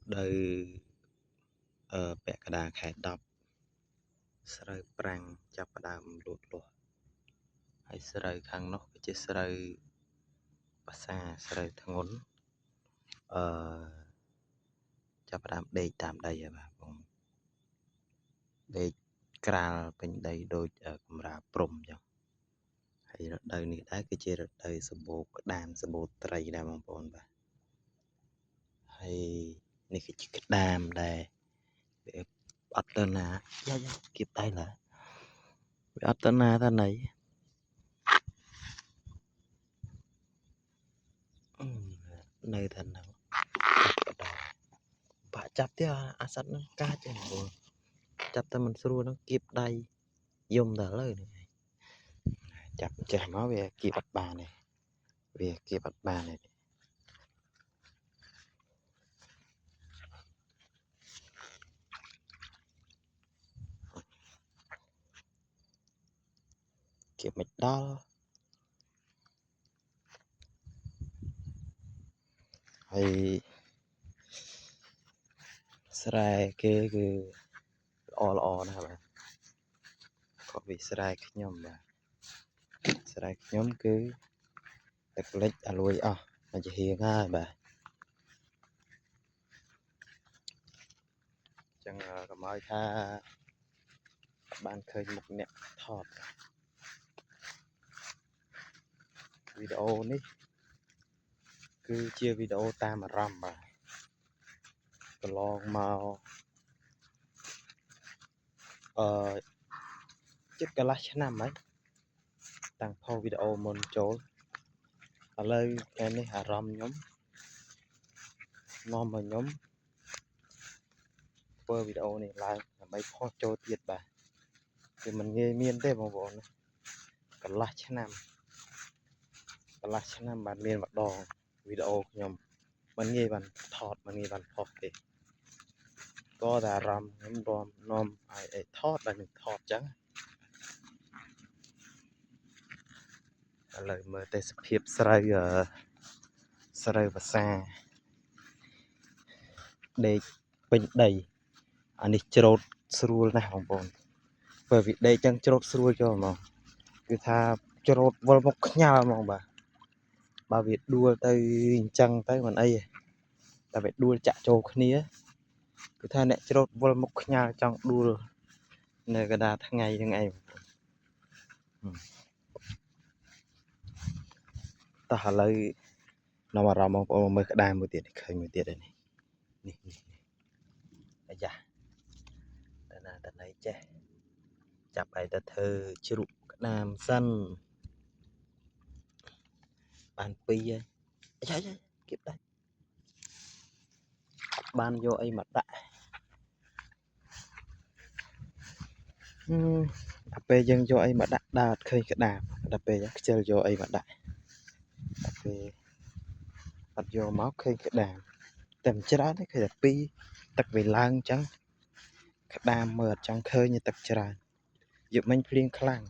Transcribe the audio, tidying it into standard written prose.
đời bẹ cả đà khẽ đọc sợi prang chập đàm lụt lụa hay sợi khang nóc cái chiếc sợi bát xa sợi thằng ngốn chập đàm đầy tạm đầy à bà bông đầy cà bên đầy đôi cầm ra prom chẳng hay đời này đã cái chiếc đời sập bộ đàn sập bộ tray đàm bông bông bà hay này cái chiếc đàm đây để bắt lên à dạ kịp tay là bắt lên àท่านไหน nơi thành nào bà chắp thế à sát nó cá trên bờ chắp tay mình xua nó kịp đây dùng đã lời này chắp chè máu về kịp bắt bà này về kịp bắt bà này kịp mệt đó hay sài cái o nè bà có vị sài cái nhóm bà sài cái nhóm cứ đặc lệch à lùi à mà chỉ hiền ha bà chẳng cầm ơi tha bạn khơi một nẹt thọt video ní cứ chia video ta mà ram bàก็ลองมาចិត្តកន្លះឆ្នាំហើយតាំងផុសវីដេអូមុនចូលឥឡូវថ្ងៃនេះអារម្មណ៍ខ្ញុំនាំឲ្យខ្ញុំធ្វើវីដេអូនេះឡើងដើម្បីផុសចូលទៀតបាទគឺមិនងាយមានទេបងប្អូនកន្លះឆ្នាំបានមានម្ដងវីដេអូខ្ញុំមិនងាយបានថតមិនងាយបានផុសទេក៏តែអារម្មណ៍ខ្ញុំនាំឲ្យថតតែនឹងថតចឹងឥឡូវមើលទេសភាពស្រូវភាសាដេកពេញដីអានេះច្រូតស្រួលណាស់បងប្អូនបើវាដេកចឹងច្រូតស្រួលចូលហ្មងគឺថាច្រូតវល់មកខ្ញាល់ហ្មងបាទបើវាដួលទៅអញ្ចឹងទៅមិនអីទេតែវាដួលចាក់ចូលគ្នាគឺថាអ្នកច្រូតវល់មកខ្ញាល់ចង់ដួលនៅកណ្ដាលថ្ងៃហ្នឹងឯងតោះឥឡូវនាំអារម្មណ៍បងប្អូនមើលក្តាមមួយទៀតឃើញមួយទៀតហើយនេះអាយ៉ាតាណាតាណៃចេះចាប់ឲ្យទៅធ្វើជ្រូកក្តាមសិនបាន2ហើយអាយ៉ាគៀបដែរបានយកអីមកដាក់ដល់ពេលយើងយកអីមកដាក់ដើរអត់ឃើញក្តាមដល់ពេលខ្ជិលយកអីមកដាក់ដល់ពេលអត់យកមកឃើញក្តាមតែមិនច្រើនទេឃើញតែ2ទឹកវាឡើងអញ្ចឹងក្តាមមើលអត់ចង់ឃើញទឹកច្រើនយកមិញភ្លៀងខ្លាំង